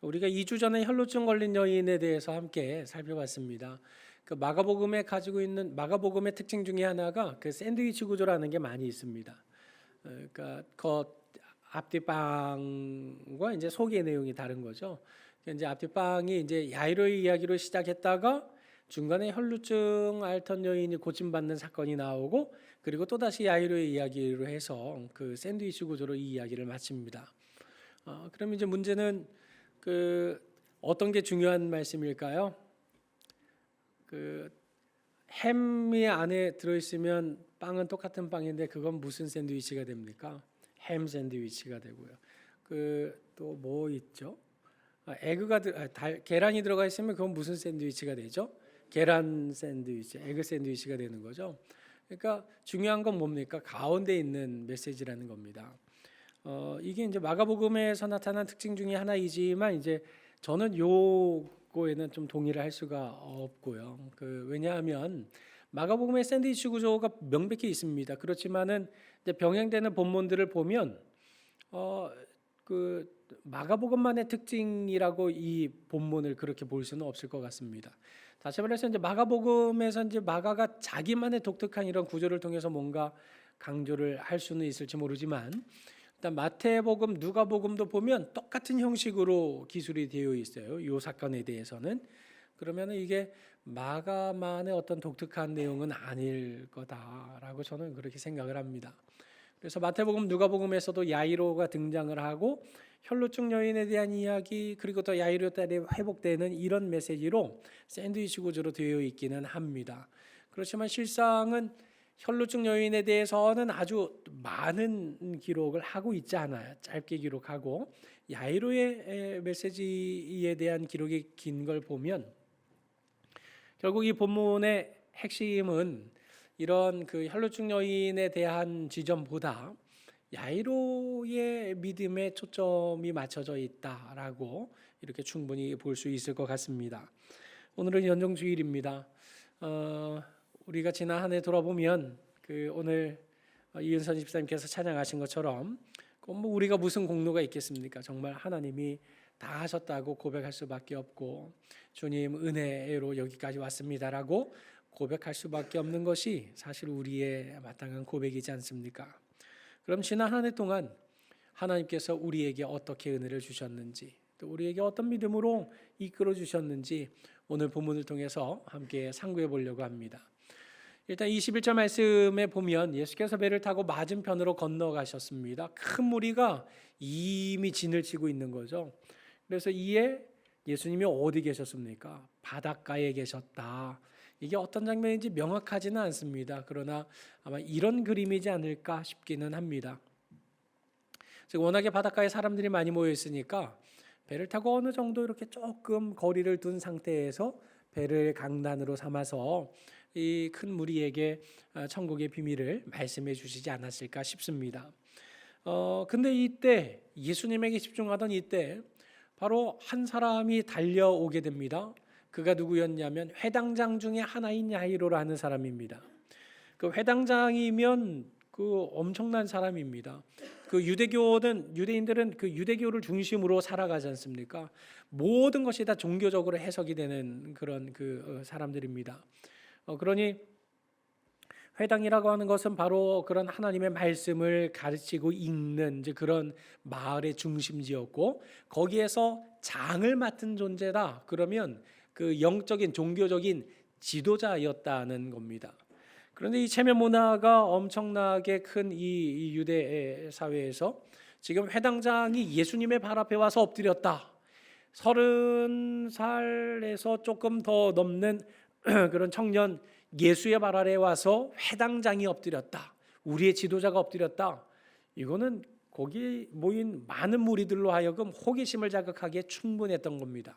우리가 2주 전에 혈루증 걸린 여인에 대해서 함께 살펴봤습니다. 그 마가복음에 가지고 있는 마가복음의 특징 중에 하나가 그 샌드위치 구조라는 게 많이 있습니다. 그러니까 겉 앞뒤빵과 이제 속의 내용이 다른 거죠. 이제 앞뒤빵이 이제 야이로의 이야기로 시작했다가 중간에 혈루증 앓던 여인이 고침받는 사건이 나오고 그리고 또 다시 야이로의 이야기로 해서 그 샌드위치 구조로 이 이야기를 마칩니다. 그럼 이제 문제는 그 어떤 게 중요한 말씀일까요? 그 햄이 안에 들어있으면 빵은 똑같은 빵인데 그건 무슨 샌드위치가 됩니까? 햄 샌드위치가 되고요. 그 또 뭐 있죠? 계란이 들어가 있으면 그건 무슨 샌드위치가 되죠? 계란 샌드위치, 에그 샌드위치가 되는 거죠. 그러니까 중요한 건 뭡니까? 가운데 있는 메시지라는 겁니다. 이게 이제 마가복음에서 나타난 특징 중에 하나이지만 이제 저는 요거에는 좀 동의를 할 수가 없고요. 왜냐하면 마가복음의 샌드위치 구조가 명백히 있습니다. 그렇지만은 이제 병행되는 본문들을 보면 그 마가복음만의 특징이라고 이 본문을 그렇게 볼 수는 없을 것 같습니다. 다시 말해서 이제 마가복음에서 이제 마가가 자기만의 독특한 이런 구조를 통해서 뭔가 강조를 할 수는 있을지 모르지만 일단 마태복음, 누가복음도 보면 똑같은 형식으로 기술이 되어 있어요. 이 사건에 대해서는. 그러면 이게 마가만의 어떤 독특한 내용은 아닐 거다라고 저는 그렇게 생각을 합니다. 그래서 마태복음, 누가복음에서도 야이로가 등장을 하고 혈루증 여인에 대한 이야기 그리고 또 야이로 딸이 회복되는 이런 메시지로 샌드위치 구조로 되어 있기는 합니다. 그렇지만 실상은 혈루증 여인에 대해서는 아주 많은 기록을 하고 있지 않아요. 짧게 기록하고 야이로의 메시지에 대한 기록이 긴 걸 보면 결국 이 본문의 핵심은 이런 그 혈루증 여인에 대한 지점보다 야이로의 믿음에 초점이 맞춰져 있다라고 이렇게 충분히 볼 수 있을 것 같습니다. 오늘은 연정주일입니다. 우리가 지난 한 해 돌아보면 오늘 이은선 집사님께서 찬양하신 것처럼 뭐 우리가 무슨 공로가 있겠습니까? 정말 하나님이 다 하셨다고 고백할 수밖에 없고 주님 은혜로 여기까지 왔습니다라고 고백할 수밖에 없는 것이 사실 우리의 마땅한 고백이지 않습니까? 그럼 지난 한 해 동안 하나님께서 우리에게 어떻게 은혜를 주셨는지 또 우리에게 어떤 믿음으로 이끌어 주셨는지 오늘 본문을 통해서 함께 상고해 보려고 합니다. 일단 21절 말씀에 보면 예수께서 배를 타고 맞은편으로 건너가셨습니다. 큰 무리가 이미 진을 치고 있는 거죠. 그래서 이에 예수님이 어디 계셨습니까? 바닷가에 계셨다. 이게 어떤 장면인지 명확하지는 않습니다. 그러나 아마 이런 그림이지 않을까 싶기는 합니다. 워낙에 바닷가에 사람들이 많이 모여 있으니까 배를 타고 어느 정도 이렇게 조금 거리를 둔 상태에서 배를 강단으로 삼아서 이 큰 무리에게 천국의 비밀을 말씀해 주시지 않았을까 싶습니다. 근데 이때 예수님에게 집중하던 이때 바로 한 사람이 달려오게 됩니다. 그가 누구였냐면 회당장 중에 하나인 야이로라는 사람입니다. 그 회당장이면 그 엄청난 사람입니다. 유대인들은 그 유대교를 중심으로 살아가지 않습니까? 모든 것이 다 종교적으로 해석이 되는 그런 사람들입니다. 그러니 회당이라고 하는 것은 바로 그런 하나님의 말씀을 가르치고 읽는 이제 그런 마을의 중심지였고 거기에서 장을 맡은 존재다. 그러면 그 영적인 종교적인 지도자였다는 겁니다. 그런데 이 체면 문화가 엄청나게 큰 이 유대 사회에서 지금 회당장이 예수님의 발 앞에 와서 엎드렸다. 30살에서 조금 더 넘는 그런 청년 예수의 발 아래 와서 회당장이 엎드렸다. 우리의 지도자가 엎드렸다. 이거는 거기 모인 많은 무리들로 하여금 호기심을 자극하기에 충분했던 겁니다.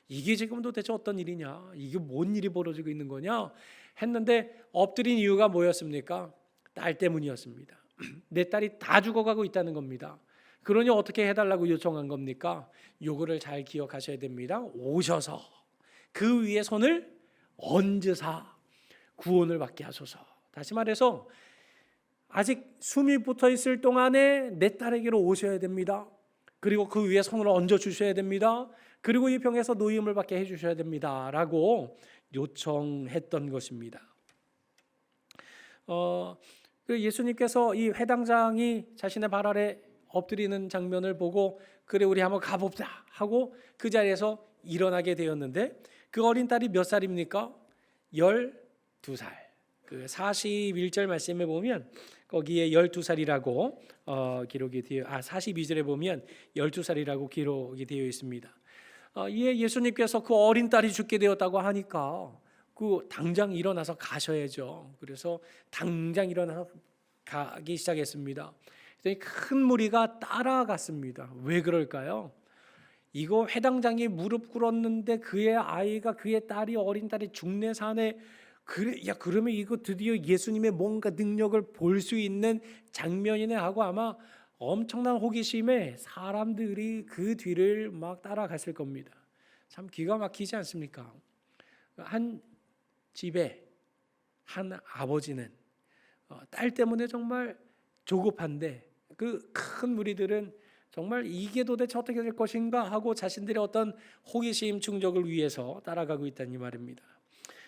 이게 지금 도대체 어떤 일이냐? 이게 뭔 일이 벌어지고 있는 거냐? 했는데 엎드린 이유가 뭐였습니까? 딸 때문이었습니다. 내 딸이 다 죽어가고 있다는 겁니다. 그러니 어떻게 해달라고 요청한 겁니까? 요거를 잘 기억하셔야 됩니다. 오셔서 그 위에 손을 얹으사 구원을 받게 하소서. 다시 말해서 아직 숨이 붙어 있을 동안에 내 딸에게로 오셔야 됩니다. 그리고 그 위에 손을 얹어 주셔야 됩니다. 그리고 이 병에서 노임을 받게 해 주셔야 됩니다라고 요청했던 것입니다. 그 예수님께서 이 회당장이 자신의 발 아래 엎드리는 장면을 보고 그래 우리 한번 가봅시다 하고 그 자리에서 일어나게 되었는데 그 어린 딸이 몇 살입니까? 12살. 그 41절 말씀에 보면 거기에 12살이라고 기록이 되어 42절에 보면 12살이라고 기록이 되어 있습니다. 이에 예수님께서 그 어린 딸이 죽게 되었다고 하니까 그 당장 일어나서 가셔야죠. 그래서 당장 일어나서 가기 시작했습니다. 그랬더니 큰 무리가 따라갔습니다. 왜 그럴까요? 이거 회당장이 무릎 꿇었는데 그의 아이가 그의 딸이 어린 딸이 죽네 사네. 그래 야 그러면 이거 드디어 예수님의 뭔가 능력을 볼 수 있는 장면이네 하고 아마 엄청난 호기심에 사람들이 그 뒤를 막 따라갔을 겁니다. 참 기가 막히지 않습니까? 한 집에 한 아버지는 딸 때문에 정말 조급한데 그 큰 무리들은 정말 이게 도대체 어떻게 될 것인가 하고 자신들의 어떤 호기심 충족을 위해서 따라가고 있다는 이 말입니다.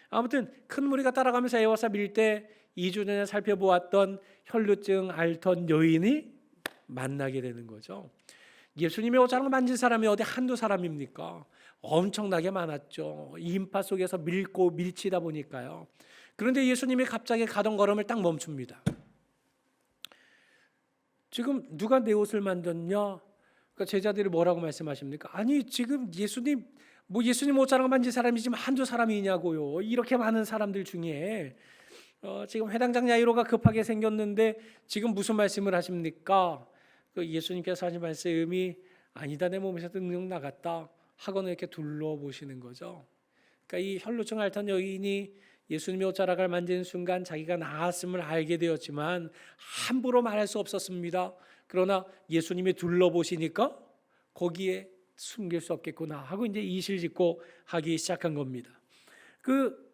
아무튼 큰 무리가 따라가면서 에워싸 밀 때 2주 전에 살펴보았던 혈루증 앓던 여인이 만나게 되는 거죠. 예수님의 옷자락을 만진 사람이 어디 한두 사람입니까? 엄청나게 많았죠. 인파 속에서 밀고 밀치다 보니까요. 그런데 예수님이 갑자기 가던 걸음을 딱 멈춥니다. 지금 누가 내 옷을 만졌냐? 그러니까 제자들이 뭐라고 말씀하십니까? 아니 지금 예수님 옷자락을 만진 사람이 지금 한두 사람이냐고요. 이렇게 많은 사람들 중에 지금 회당장 야이로가 급하게 생겼는데 지금 무슨 말씀을 하십니까? 그 예수님께서 하신 말씀이 아니다 내 몸에서 능력 나갔다 하고는 이렇게 둘러보시는 거죠. 그러니까 이 혈루증 앓던 여인이 예수님의 옷자락을 만진 순간 자기가 나았음을 알게 되었지만 함부로 말할 수 없었습니다. 그러나 예수님이 둘러보시니까 거기에 숨길 수 없겠구나 하고 이제 이실직고 하기 시작한 겁니다. 그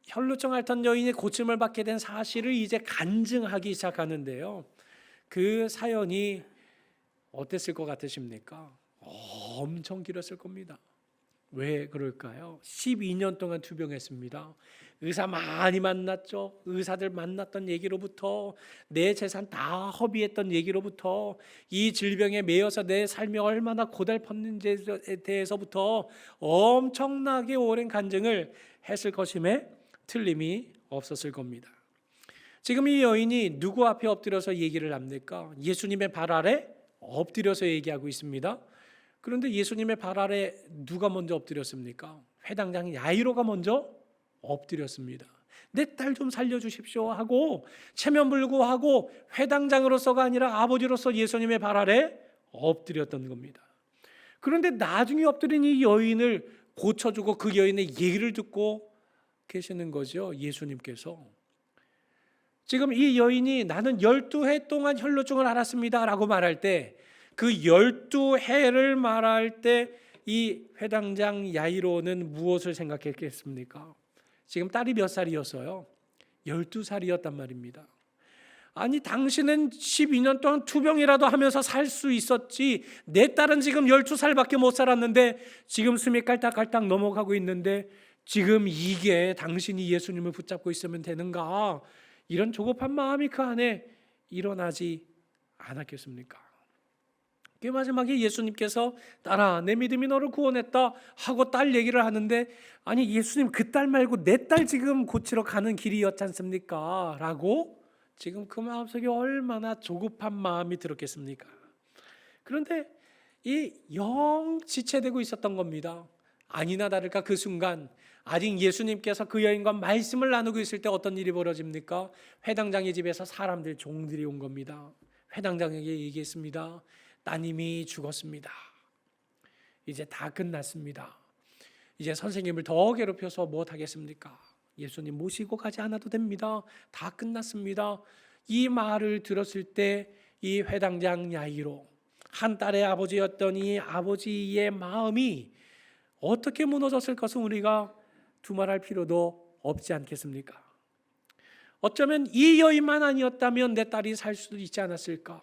혈루증 앓던 여인이 고침을 받게 된 사실을 이제 간증하기 시작하는데요. 그 사연이 어땠을 것 같으십니까? 엄청 길었을 겁니다. 왜 그럴까요? 12년 동안 투병했습니다. 의사 많이 만났죠. 의사들 만났던 얘기로부터 내 재산 다 허비했던 얘기로부터 이 질병에 매여서 내 삶이 얼마나 고달팠는지에 대해서부터 엄청나게 오랜 간증을 했을 것임에 틀림이 없었을 겁니다. 지금 이 여인이 누구 앞에 엎드려서 얘기를 합니까? 예수님의 발 아래 엎드려서 얘기하고 있습니다. 그런데 예수님의 발 아래 누가 먼저 엎드렸습니까? 회당장 야이로가 먼저 엎드렸습니다. 내 딸 좀 살려주십시오 하고 체면불구하고 회당장으로서가 아니라 아버지로서 예수님의 발 아래 엎드렸던 겁니다. 그런데 나중에 엎드린 이 여인을 고쳐주고 그 여인의 얘기를 듣고 계시는 거죠. 예수님께서. 지금 이 여인이 나는 12해 동안 혈루증을 앓았습니다 라고 말할 때 그 12해를 말할 때 이 회당장 야이로는 무엇을 생각했겠습니까? 지금 딸이 몇 살이었어요? 12살이었단 말입니다. 아니 당신은 12년 동안 투병이라도 하면서 살 수 있었지 내 딸은 지금 12살밖에 못 살았는데 지금 숨이 깔딱깔딱 넘어가고 있는데 지금 이게 당신이 예수님을 붙잡고 있으면 되는가? 이런 조급한 마음이 그 안에 일어나지 않았겠습니까? 그 마지막에 예수님께서 딸아 내 믿음이 너를 구원했다 하고 딸 얘기를 하는데 아니 예수님 그 딸 말고 내 딸 지금 고치러 가는 길이었지 않습니까? 라고 지금 그 마음속에 얼마나 조급한 마음이 들었겠습니까? 그런데 이 영 지체되고 있었던 겁니다. 아니나 다를까 그 순간 아직 예수님께서 그 여인과 말씀을 나누고 있을 때 어떤 일이 벌어집니까? 회당장의 집에서 사람들 종들이 온 겁니다. 회당장에게 얘기했습니다. 따님이 죽었습니다. 이제 다 끝났습니다. 이제 선생님을 더 괴롭혀서 무엇하겠습니까? 예수님 모시고 가지 않아도 됩니다. 다 끝났습니다. 이 말을 들었을 때 이 회당장 야이로 한 딸의 아버지였던 이 아버지의 마음이 어떻게 무너졌을 것은 우리가 두말할 필요도 없지 않겠습니까? 어쩌면 이 여인만 아니었다면 내 딸이 살 수도 있지 않았을까?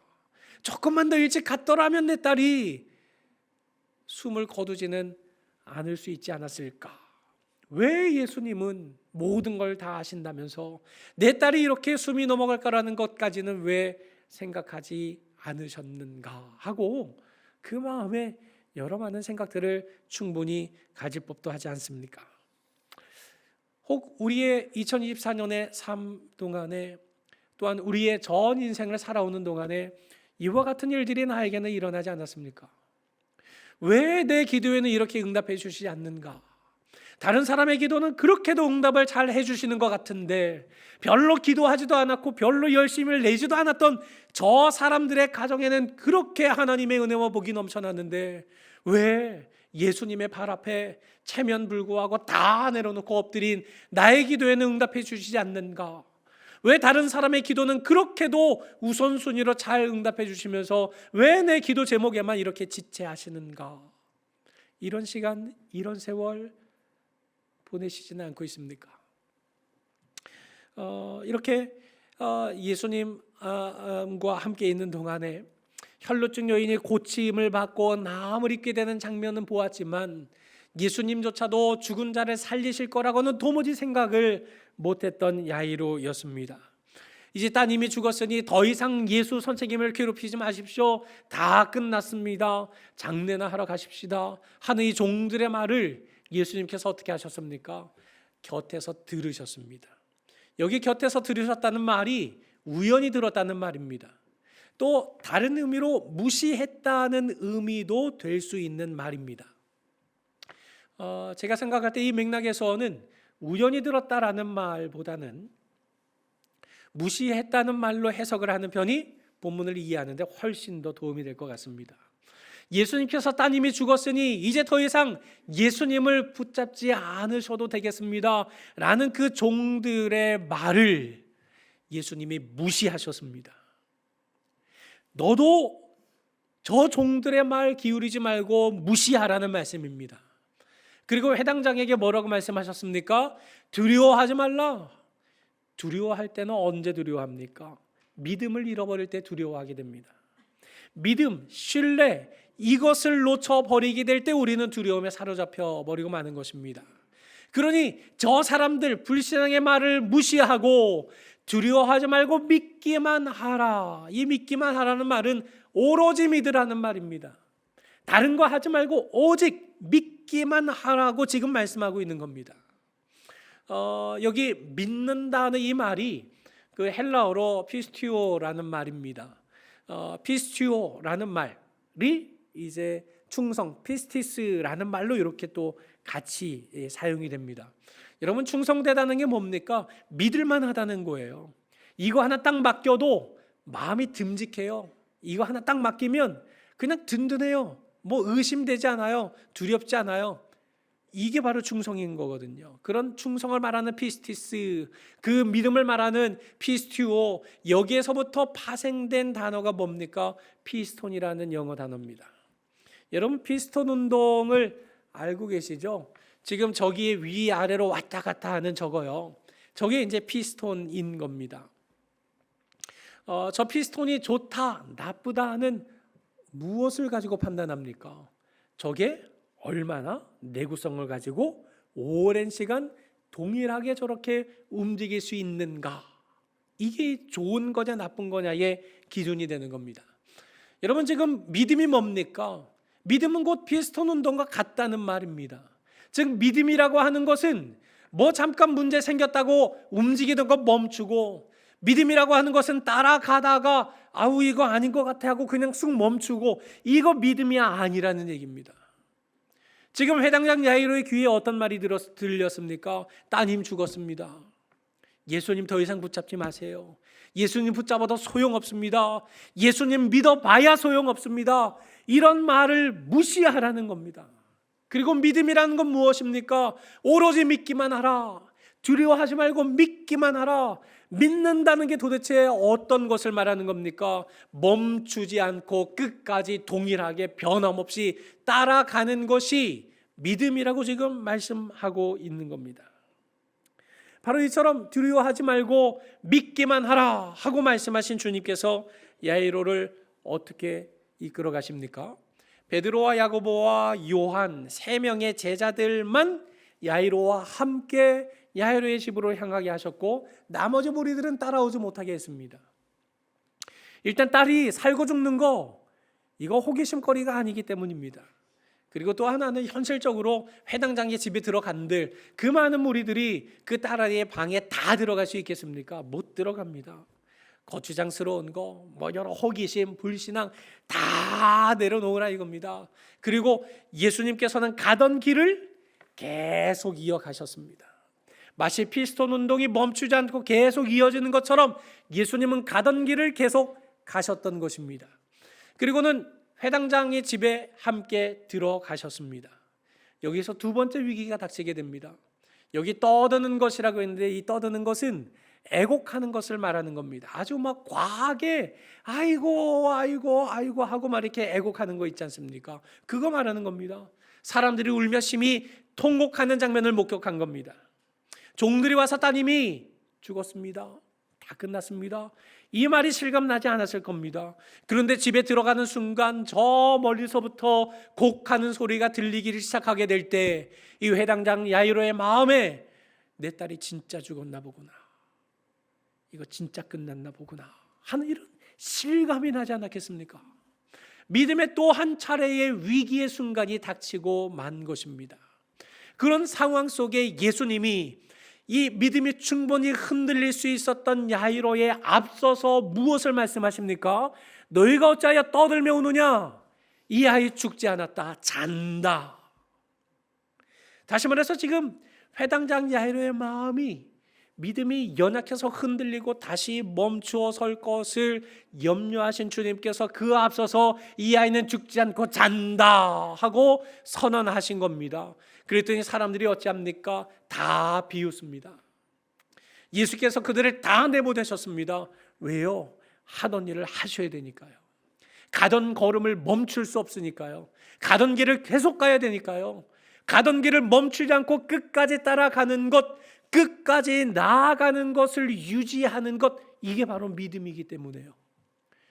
조금만 더 일찍 갔더라면 내 딸이 숨을 거두지는 않을 수 있지 않았을까? 왜 예수님은 모든 걸 다 아신다면서 내 딸이 이렇게 숨이 넘어갈 거라는 것까지는 왜 생각하지 않으셨는가 하고 그 마음에 여러 많은 생각들을 충분히 가질 법도 하지 않습니까? 혹 우리의 2024년의 삶 동안에 또한 우리의 전 인생을 살아오는 동안에 이와 같은 일들이 나에게는 일어나지 않았습니까? 왜 내 기도에는 이렇게 응답해 주시지 않는가? 다른 사람의 기도는 그렇게도 응답을 잘 해주시는 것 같은데 별로 기도하지도 않았고 별로 열심을 내지도 않았던 저 사람들의 가정에는 그렇게 하나님의 은혜와 복이 넘쳐났는데 왜 예수님의 발 앞에 체면불구하고 다 내려놓고 엎드린 나의 기도에는 응답해 주시지 않는가? 왜 다른 사람의 기도는 그렇게도 우선순위로 잘 응답해 주시면서 왜 내 기도 제목에만 이렇게 지체하시는가? 이런 시간, 이런 세월 보내시지는 않고 있습니까? 이렇게 예수님과 함께 있는 동안에 혈루증 여인이 고침을 받고 나음을 입게 되는 장면은 보았지만 예수님조차도 죽은 자를 살리실 거라고는 도무지 생각을 못했던 야이로였습니다. 이제 따님이 죽었으니 더 이상 예수 선생님을 괴롭히지 마십시오. 다 끝났습니다. 장례나 하러 가십시다 하는 이 종들의 말을 예수님께서 어떻게 하셨습니까? 곁에서 들으셨습니다. 여기 곁에서 들으셨다는 말이 우연히 들었다는 말입니다. 또 다른 의미로 무시했다는 의미도 될 수 있는 말입니다. 제가 생각할 때 이 맥락에서는 우연히 들었다라는 말보다는 무시했다는 말로 해석을 하는 편이 본문을 이해하는 데 훨씬 더 도움이 될 것 같습니다. 예수님께서 따님이 죽었으니 이제 더 이상 예수님을 붙잡지 않으셔도 되겠습니다 라는 그 종들의 말을 예수님이 무시하셨습니다. 너도 저 종들의 말 기울이지 말고 무시하라는 말씀입니다. 그리고 해당 장에게 뭐라고 말씀하셨습니까? 두려워하지 말라. 두려워할 때는 언제 두려워합니까? 믿음을 잃어버릴 때 두려워하게 됩니다. 믿음, 신뢰, 이것을 놓쳐버리게 될 때 우리는 두려움에 사로잡혀 버리고 마는 것입니다. 그러니 저 사람들 불신앙의 말을 무시하고 두려워하지 말고 믿기만 하라. 이 믿기만 하라는 말은 오로지 믿으라는 말입니다. 다른 거 하지 말고 오직 믿기만 하라고 지금 말씀하고 있는 겁니다. 여기 믿는다는 이 말이 그 헬라어로 피스티오라는 말입니다. 피스티오라는 말이 이제 충성, 피스티스라는 말로 이렇게 또 같이 사용이 됩니다. 여러분, 충성되다는 게 뭡니까? 믿을만 하다는 거예요. 이거 하나 딱 맡겨도 마음이 듬직해요. 이거 하나 딱 맡기면 그냥 든든해요. 뭐 의심되지 않아요. 두렵지 않아요. 이게 바로 충성인 거거든요. 그런 충성을 말하는 피스티스, 그 믿음을 말하는 피스티오, 여기에서부터 파생된 단어가 뭡니까? 피스톤이라는 영어 단어입니다. 여러분, 피스톤 운동을 알고 계시죠? 지금 저기에 위아래로 왔다 갔다 하는 저거요. 저게 이제 피스톤인 겁니다. 저 피스톤이 좋다, 나쁘다 하는 무엇을 가지고 판단합니까? 저게 얼마나 내구성을 가지고 오랜 시간 동일하게 저렇게 움직일 수 있는가? 이게 좋은 거냐 나쁜 거냐의 기준이 되는 겁니다. 여러분, 지금 믿음이 뭡니까? 믿음은 곧 피스톤 운동과 같다는 말입니다. 즉 믿음이라고 하는 것은 뭐 잠깐 문제 생겼다고 움직이던 거 멈추고, 믿음이라고 하는 것은 따라가다가 아우 이거 아닌 것 같아 하고 그냥 쑥 멈추고, 이거 믿음이 아니라는 얘기입니다. 지금 회당장 야이로의 귀에 어떤 말이 들렸습니까? 따님 죽었습니다. 예수님 더 이상 붙잡지 마세요. 예수님 붙잡아도 소용없습니다. 예수님 믿어봐야 소용없습니다. 이런 말을 무시하라는 겁니다. 그리고 믿음이라는 건 무엇입니까? 오로지 믿기만 하라. 두려워하지 말고 믿기만 하라. 믿는다는 게 도대체 어떤 것을 말하는 겁니까? 멈추지 않고 끝까지 동일하게 변함없이 따라가는 것이 믿음이라고 지금 말씀하고 있는 겁니다. 바로 이처럼 두려워하지 말고 믿기만 하라 하고 말씀하신 주님께서 야이로를 어떻게 이끌어 가십니까? 베드로와 야고보와 요한 3명의 제자들만 야이로와 함께 야이로의 집으로 향하게 하셨고 나머지 무리들은 따라오지 못하게 했습니다. 일단 딸이 살고 죽는 거 이거 호기심거리가 아니기 때문입니다. 그리고 또 하나는 현실적으로 회당장의 집에 들어간들 그 많은 무리들이 그 딸아이의 방에 다 들어갈 수 있겠습니까? 못 들어갑니다. 거추장스러운 거, 여러 호기심, 불신앙 다 내려놓으라 이겁니다. 그리고 예수님께서는 가던 길을 계속 이어가셨습니다. 마치 피스톤 운동이 멈추지 않고 계속 이어지는 것처럼 예수님은 가던 길을 계속 가셨던 것입니다. 그리고는 회당장의 집에 함께 들어가셨습니다. 여기서 두 번째 위기가 닥치게 됩니다. 여기 떠드는 것이라고 했는데 이 떠드는 것은 애곡하는 것을 말하는 겁니다. 아주 막 과하게 아이고 하고 막 이렇게 애곡하는 거 있지 않습니까? 그거 말하는 겁니다. 사람들이 울며 심히 통곡하는 장면을 목격한 겁니다. 종들이 와서 따님이 죽었습니다. 다 끝났습니다. 이 말이 실감나지 않았을 겁니다. 그런데 집에 들어가는 순간 저 멀리서부터 곡하는 소리가 들리기 시작하게 될 때 이 회당장 야이로의 마음에 내 딸이 진짜 죽었나 보구나, 이거 진짜 끝났나 보구나 하는 이런 실감이 나지 않았겠습니까? 믿음의 또 한 차례의 위기의 순간이 닥치고 만 것입니다. 그런 상황 속에 예수님이 이 믿음이 충분히 흔들릴 수 있었던 야이로에 앞서서 무엇을 말씀하십니까? 너희가 어찌하여 떠들며 우느냐? 이 아이 죽지 않았다, 잔다. 다시 말해서 지금 회당장 야이로의 마음이 믿음이 연약해서 흔들리고 다시 멈추어 설 것을 염려하신 주님께서 그 앞서서 이 아이는 죽지 않고 잔다 하고 선언하신 겁니다. 그랬더니 사람들이 어찌합니까? 다 비웃습니다. 예수께서 그들을 다 내보내셨습니다. 왜요? 하던 일을 하셔야 되니까요. 가던 걸음을 멈출 수 없으니까요. 가던 길을 계속 가야 되니까요. 가던 길을 멈추지 않고 끝까지 따라가는 것, 끝까지 나아가는 것을 유지하는 것, 이게 바로 믿음이기 때문에요.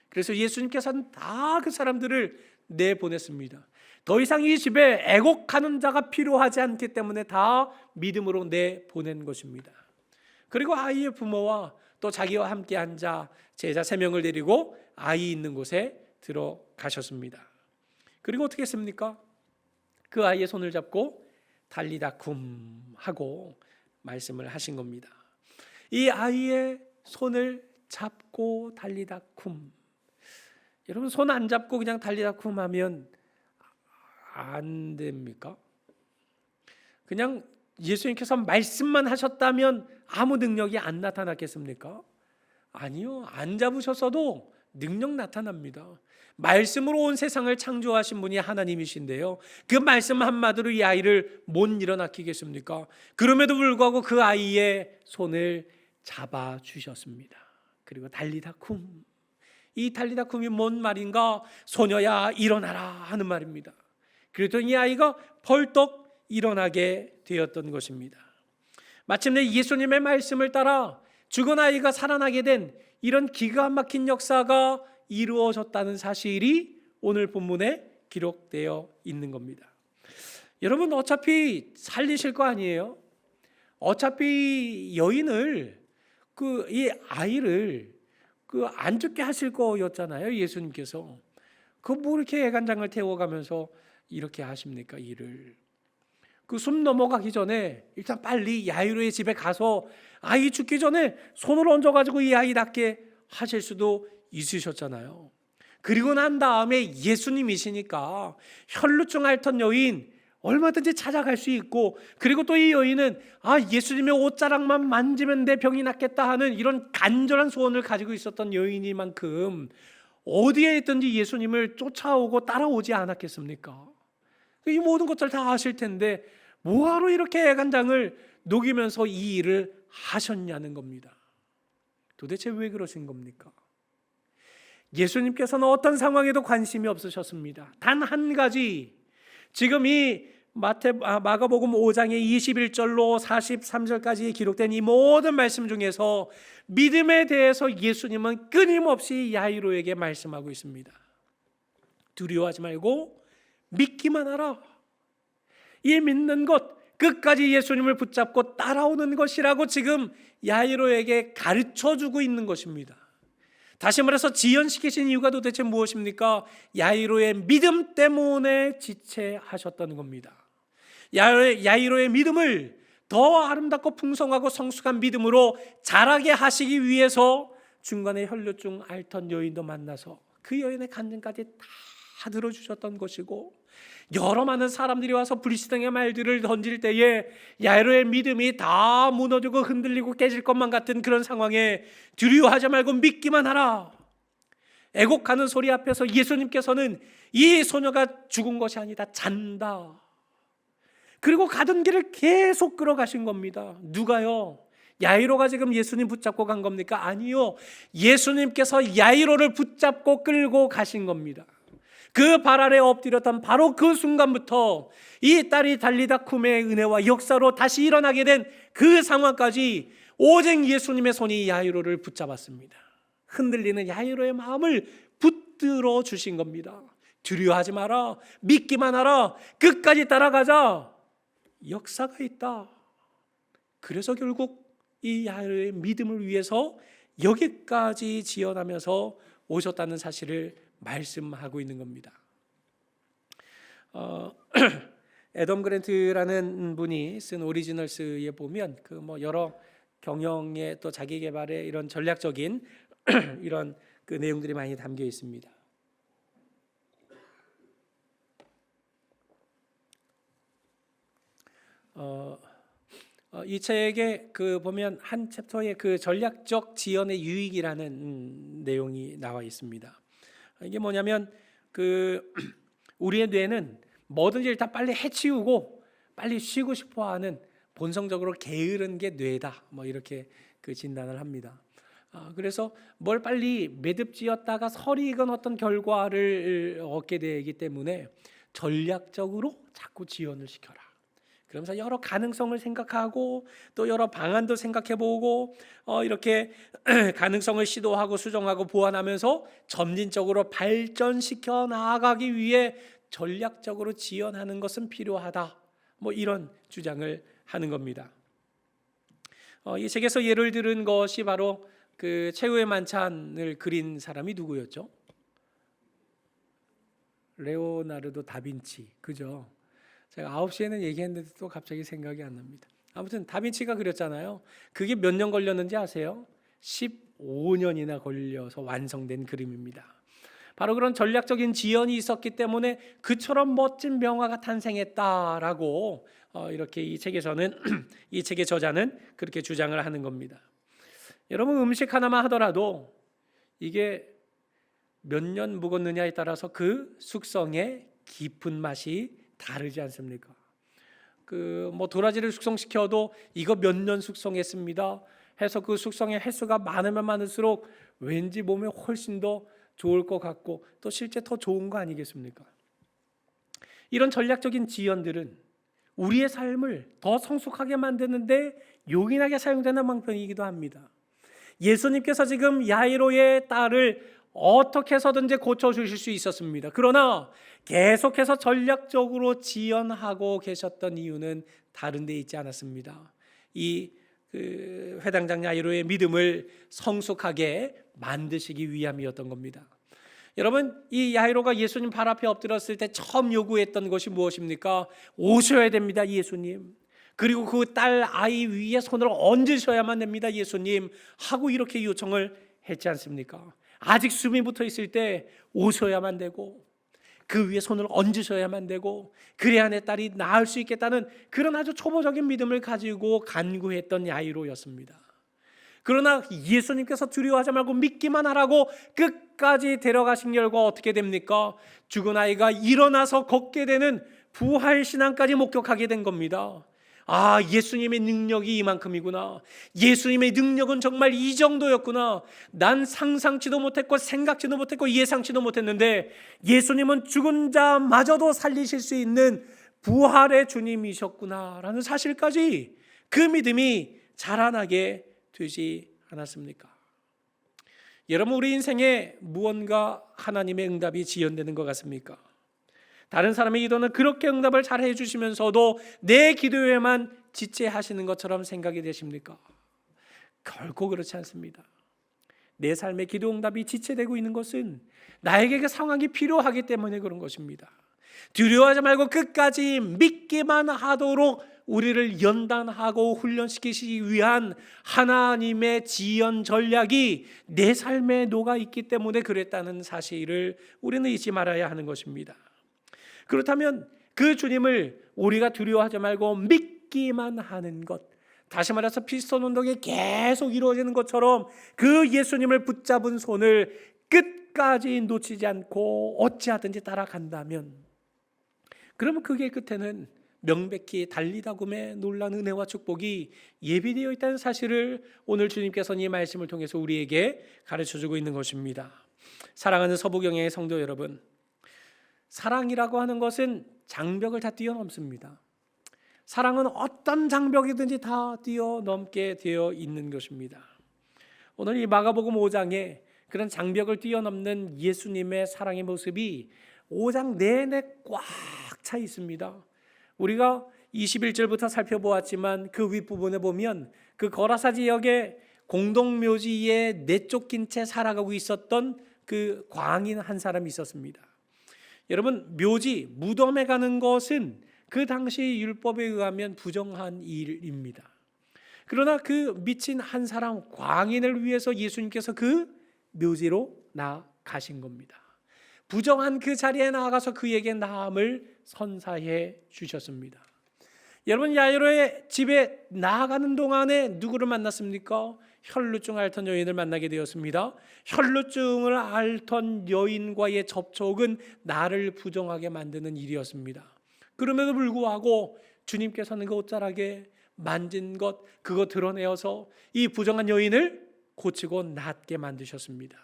그래서 예수님께서는 다 그 사람들을 내보냈습니다. 더 이상 이 집에 애곡하는 자가 필요하지 않기 때문에 다 믿음으로 내보낸 것입니다. 그리고 아이의 부모와 또 자기와 함께 앉아 제자 3명을 데리고 아이 있는 곳에 들어가셨습니다. 그리고 어떻게 했습니까? 그 아이의 손을 잡고 달리다 쿰 하고 말씀을 하신 겁니다. 이 아이의 손을 잡고 달리다 쿰. 여러분, 손 안 잡고 그냥 달리다 쿰 하면 안 됩니까? 그냥 예수님께서 말씀만 하셨다면 아무 능력이 안 나타났겠습니까? 아니요. 안 잡으셨어도 능력 나타납니다. 말씀으로 온 세상을 창조하신 분이 하나님이신데요, 그 말씀 한마디로 이 아이를 못 일어나키겠습니까? 그럼에도 불구하고 그 아이의 손을 잡아주셨습니다. 그리고 달리다 쿰. 이 달리다 쿰이 뭔 말인가? 소녀야 일어나라 하는 말입니다. 그랬더니 이 아이가 벌떡 일어나게 되었던 것입니다. 마침내 예수님의 말씀을 따라 죽은 아이가 살아나게 된 이런 기가 막힌 역사가 이루어졌다는 사실이 오늘 본문에 기록되어 있는 겁니다. 여러분, 어차피 살리실 거 아니에요? 어차피 여인을 이 아이를 안 죽게 하실 거였잖아요, 예수님께서. 뭐 이렇게 애간장을 태워가면서 이렇게 하십니까, 일을? 숨 넘어가기 전에 일단 빨리 야이로의 집에 가서 아이 죽기 전에 손을 얹어가지고 이 아이 낫게 하실 수도 있으셨잖아요. 그리고 난 다음에 예수님이시니까 혈루증 앓던 여인 얼마든지 찾아갈 수 있고, 그리고 또 이 여인은 예수님의 옷자락만 만지면 내 병이 낫겠다 하는 이런 간절한 소원을 가지고 있었던 여인이만큼 어디에 있든지 예수님을 쫓아오고 따라오지 않았겠습니까? 이 모든 것들 다 아실 텐데 뭐하러 이렇게 애간장을 녹이면서 이 일을 하셨냐는 겁니다. 도대체 왜 그러신 겁니까? 예수님께서는 어떤 상황에도 관심이 없으셨습니다. 단 한 가지, 지금 이 마가복음 5장의 21절로 43절까지 기록된 이 모든 말씀 중에서 믿음에 대해서 예수님은 끊임없이 야이로에게 말씀하고 있습니다. 두려워하지 말고 믿기만 하라. 이 믿는 것, 끝까지 예수님을 붙잡고 따라오는 것이라고 지금 야이로에게 가르쳐주고 있는 것입니다. 다시 말해서 지연시키신 이유가 도대체 무엇입니까? 야이로의 믿음 때문에 지체하셨다는 겁니다. 야이로의 믿음을 더 아름답고 풍성하고 성숙한 믿음으로 자라게 하시기 위해서 중간에 혈류증 앓던 여인도 만나서 그 여인의 간증까지 다 들어주셨던 것이고, 여러 많은 사람들이 와서 불시당의 말들을 던질 때에 야이로의 믿음이 다 무너지고 흔들리고 깨질 것만 같은 그런 상황에 두려워하지 말고 믿기만 하라. 애곡하는 소리 앞에서 예수님께서는 이 소녀가 죽은 것이 아니다, 잔다. 그리고 가던 길을 계속 끌어가신 겁니다. 누가요? 야이로가 지금 예수님 붙잡고 간 겁니까? 아니요. 예수님께서 야이로를 붙잡고 끌고 가신 겁니다. 그 발 아래 엎드렸던 바로 그 순간부터 이 딸이 달리다 쿰의 은혜와 역사로 다시 일어나게 된 그 상황까지 오직 예수님의 손이 야이로를 붙잡았습니다. 흔들리는 야이로의 마음을 붙들어 주신 겁니다. 두려워하지 마라. 믿기만 하라. 끝까지 따라가자. 역사가 있다. 그래서 결국 이 야이로의 믿음을 위해서 여기까지 지어나면서 오셨다는 사실을 말씀하고 있는 겁니다. 애덤 그랜트라는 분이 쓴 오리지널스에 보면 그 여러 경영의 또 자기 개발의 이런 전략적인 이런 그 내용들이 많이 담겨 있습니다. 이 책에 그 보면 한 챕터에 그 전략적 지연의 유익이라는 내용이 나와 있습니다. 이게 뭐냐면 그 우리의 뇌는 뭐든지 일단 빨리 해치우고 빨리 쉬고 싶어하는 본성적으로 게으른 게 뇌다. 이렇게 그 진단을 합니다. 그래서 뭘 빨리 매듭지었다가 설익은 어떤 결과를 얻게 되기 때문에 전략적으로 자꾸 지연을 시켜라. 그러면서 여러 가능성을 생각하고 또 여러 방안도 생각해보고 이렇게 가능성을 시도하고 수정하고 보완하면서 점진적으로 발전시켜 나아가기 위해 전략적으로 지연하는 것은 필요하다. 이런 주장을 하는 겁니다. 이 책에서 예를 들은 것이 바로 그 최후의 만찬을 그린 사람이 누구였죠? 레오나르도 다빈치, 그죠? 제가 9시에는 얘기했는데 또 갑자기 생각이 안 납니다. 아무튼 다빈치가 그렸잖아요. 그게 몇 년 걸렸는지 아세요? 15년이나 걸려서 완성된 그림입니다. 바로 그런 전략적인 지연이 있었기 때문에 그처럼 멋진 명화가 탄생했다라고 이렇게 이 책에서는 이 책의 저자는 그렇게 주장을 하는 겁니다. 여러분, 음식 하나만 하더라도 이게 몇 년 묵었느냐에 따라서 그 숙성의 깊은 맛이 다르지 않습니까? 그 도라지를 숙성시켜도 이거 몇 년 숙성했습니다 해서 그 숙성의 횟수가 많으면 많을수록 왠지 몸에 훨씬 더 좋을 것 같고 또 실제 더 좋은 거 아니겠습니까? 이런 전략적인 지연들은 우리의 삶을 더 성숙하게 만드는데 요긴하게 사용되는 방법이기도 합니다. 예수님께서 지금 야이로의 딸을 어떻게 해서든지 고쳐주실 수 있었습니다. 그러나 계속해서 전략적으로 지연하고 계셨던 이유는 다른 데 있지 않았습니다. 이 회당장 야이로의 믿음을 성숙하게 만드시기 위함이었던 겁니다. 여러분, 이 야이로가 예수님 발 앞에 엎드렸을 때 처음 요구했던 것이 무엇입니까? 오셔야 됩니다, 예수님. 그리고 그 딸 아이 위에 손을 얹으셔야만 됩니다, 예수님. 하고 이렇게 요청을 했지 않습니까? 아직 숨이 붙어 있을 때 오셔야만 되고 그 위에 손을 얹으셔야만 되고 그래야 내 딸이 나을 수 있겠다는 그런 아주 초보적인 믿음을 가지고 간구했던 야이로였습니다. 그러나 예수님께서 두려워하지 말고 믿기만 하라고 끝까지 데려가신 결과 어떻게 됩니까? 죽은 아이가 일어나서 걷게 되는 부활신앙까지 목격하게 된 겁니다. 아, 예수님의 능력이 이만큼이구나. 예수님의 능력은 정말 이 정도였구나. 난 상상치도 못했고 생각지도 못했고 예상치도 못했는데 예수님은 죽은 자마저도 살리실 수 있는 부활의 주님이셨구나라는 사실까지 그 믿음이 자라나게 되지 않았습니까? 여러분, 우리 인생에 무언가 하나님의 응답이 지연되는 것 같습니까? 다른 사람의 기도는 그렇게 응답을 잘 해주시면서도 내 기도에만 지체하시는 것처럼 생각이 되십니까? 결코 그렇지 않습니다. 내 삶의 기도 응답이 지체되고 있는 것은 나에게 그 상황이 필요하기 때문에 그런 것입니다. 두려워하지 말고 끝까지 믿기만 하도록 우리를 연단하고 훈련시키시기 위한 하나님의 지연 전략이 내 삶에 녹아 있기 때문에 그랬다는 사실을 우리는 잊지 말아야 하는 것입니다. 그렇다면 그 주님을 우리가 두려워하지 말고 믿기만 하는 것, 다시 말해서 피스톤 운동이 계속 이루어지는 것처럼 그 예수님을 붙잡은 손을 끝까지 놓치지 않고 어찌하든지 따라간다면, 그러면 그게 끝에는 명백히 달리다굼의 놀라운 은혜와 축복이 예비되어 있다는 사실을 오늘 주님께서는 이 말씀을 통해서 우리에게 가르쳐주고 있는 것입니다. 사랑하는 서부경의 성도 여러분, 사랑이라고 하는 것은 장벽을 다 뛰어넘습니다. 사랑은 어떤 장벽이든지 다 뛰어넘게 되어 있는 것입니다. 오늘 이 마가복음 5장에 그런 장벽을 뛰어넘는 예수님의 사랑의 모습이 5장 내내 꽉 차 있습니다. 우리가 21절부터 살펴보았지만 그 윗부분에 보면 그 거라사 지역의 공동묘지에 내쫓긴 채 살아가고 있었던 그 광인 한 사람이 있었습니다. 여러분, 묘지, 무덤에 가는 것은 그 당시 율법에 의하면 부정한 일입니다. 그러나 그 미친 한 사람 광인을 위해서 예수님께서 그 묘지로 나가신 겁니다. 부정한 그 자리에 나아가서 그에게 나음을 선사해 주셨습니다. 여러분, 야이로의 집에 나아가는 동안에 누구를 만났습니까? 혈루증 앓던 여인을 만나게 되었습니다. 혈루증을 앓던 여인과의 접촉은 나를 부정하게 만드는 일이었습니다. 그럼에도 불구하고 주님께서는 그 옷자락에 만진 것, 그거 드러내어서 이 부정한 여인을 고치고 낫게 만드셨습니다.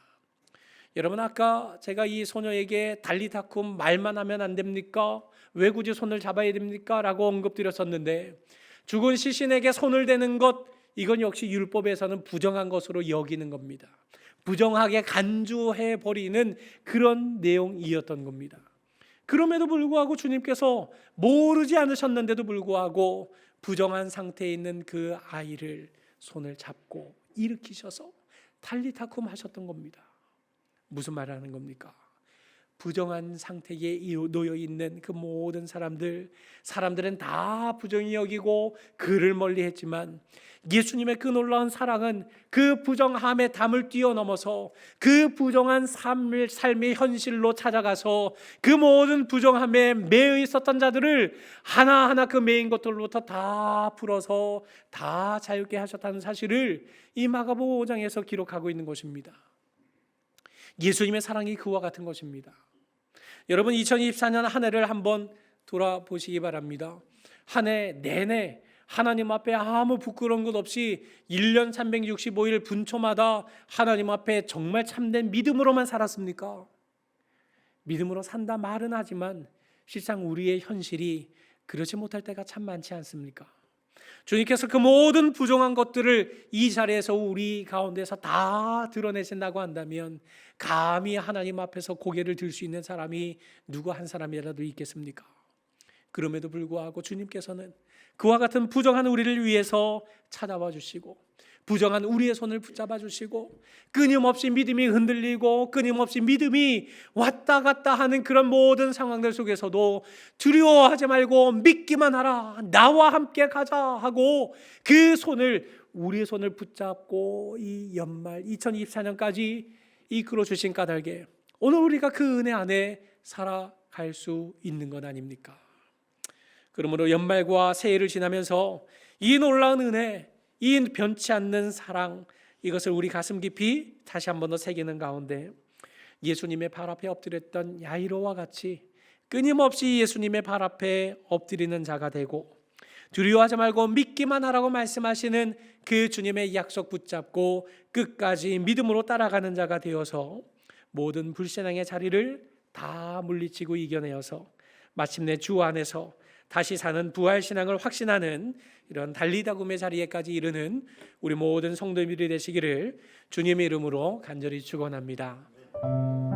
여러분, 아까 제가 이 소녀에게 달리다쿰 말만 하면 안 됩니까? 왜 굳이 손을 잡아야 됩니까? 라고 언급드렸었는데, 죽은 시신에게 손을 대는 것, 이건 역시 율법에서는 부정한 것으로 여기는 겁니다. 부정하게 간주해 버리는 그런 내용이었던 겁니다. 그럼에도 불구하고 주님께서 모르지 않으셨는데도 불구하고 부정한 상태에 있는 그 아이를 손을 잡고 일으키셔서 달리다쿰 하셨던 겁니다. 무슨 말을 하는 겁니까? 부정한 상태에 놓여 있는 그 모든 사람들은 다 부정히 여기고 그를 멀리했지만 예수님의 그 놀라운 사랑은 그 부정함의 담을 뛰어넘어서 그 부정한 삶의 현실로 찾아가서 그 모든 부정함에 매여 있었던 자들을 하나하나 그 매인 것들로부터 다 풀어서 다 자유케 하셨다는 사실을 이 마가복음 5장에서 기록하고 있는 것입니다. 예수님의 사랑이 그와 같은 것입니다. 여러분, 2024년 한 해를 한번 돌아보시기 바랍니다. 한 해 내내 하나님 앞에 아무 부끄러운 것 없이 1년 365일 분초마다 하나님 앞에 정말 참된 믿음으로만 살았습니까? 믿음으로 산다 말은 하지만 실상 우리의 현실이 그렇지 못할 때가 참 많지 않습니까? 주님께서 그 모든 부정한 것들을 이 자리에서 우리 가운데서 다 드러내신다고 한다면 감히 하나님 앞에서 고개를 들 수 있는 사람이 누구 한 사람이라도 있겠습니까? 그럼에도 불구하고 주님께서는 그와 같은 부정한 우리를 위해서 찾아와 주시고 부정한 우리의 손을 붙잡아 주시고 끊임없이 믿음이 흔들리고 끊임없이 믿음이 왔다 갔다 하는 그런 모든 상황들 속에서도 두려워하지 말고 믿기만 하라, 나와 함께 가자 하고 그 손을, 우리의 손을 붙잡고 이 연말 2024년까지 이끌어 주신 까닭에 오늘 우리가 그 은혜 안에 살아갈 수 있는 것 아닙니까? 그러므로 연말과 새해를 지나면서 이 놀라운 은혜, 이 변치 않는 사랑, 이것을 우리 가슴 깊이 다시 한 번 더 새기는 가운데 예수님의 발 앞에 엎드렸던 야이로와 같이 끊임없이 예수님의 발 앞에 엎드리는 자가 되고 두려워하지 말고 믿기만 하라고 말씀하시는 그 주님의 약속 붙잡고 끝까지 믿음으로 따라가는 자가 되어서 모든 불신앙의 자리를 다 물리치고 이겨내어서 마침내 주 안에서 다시 사는 부활 신앙을 확신하는 이런 달리다굼의 자리에까지 이르는 우리 모든 성도들이 되시기를 주님의 이름으로 간절히 축원합니다.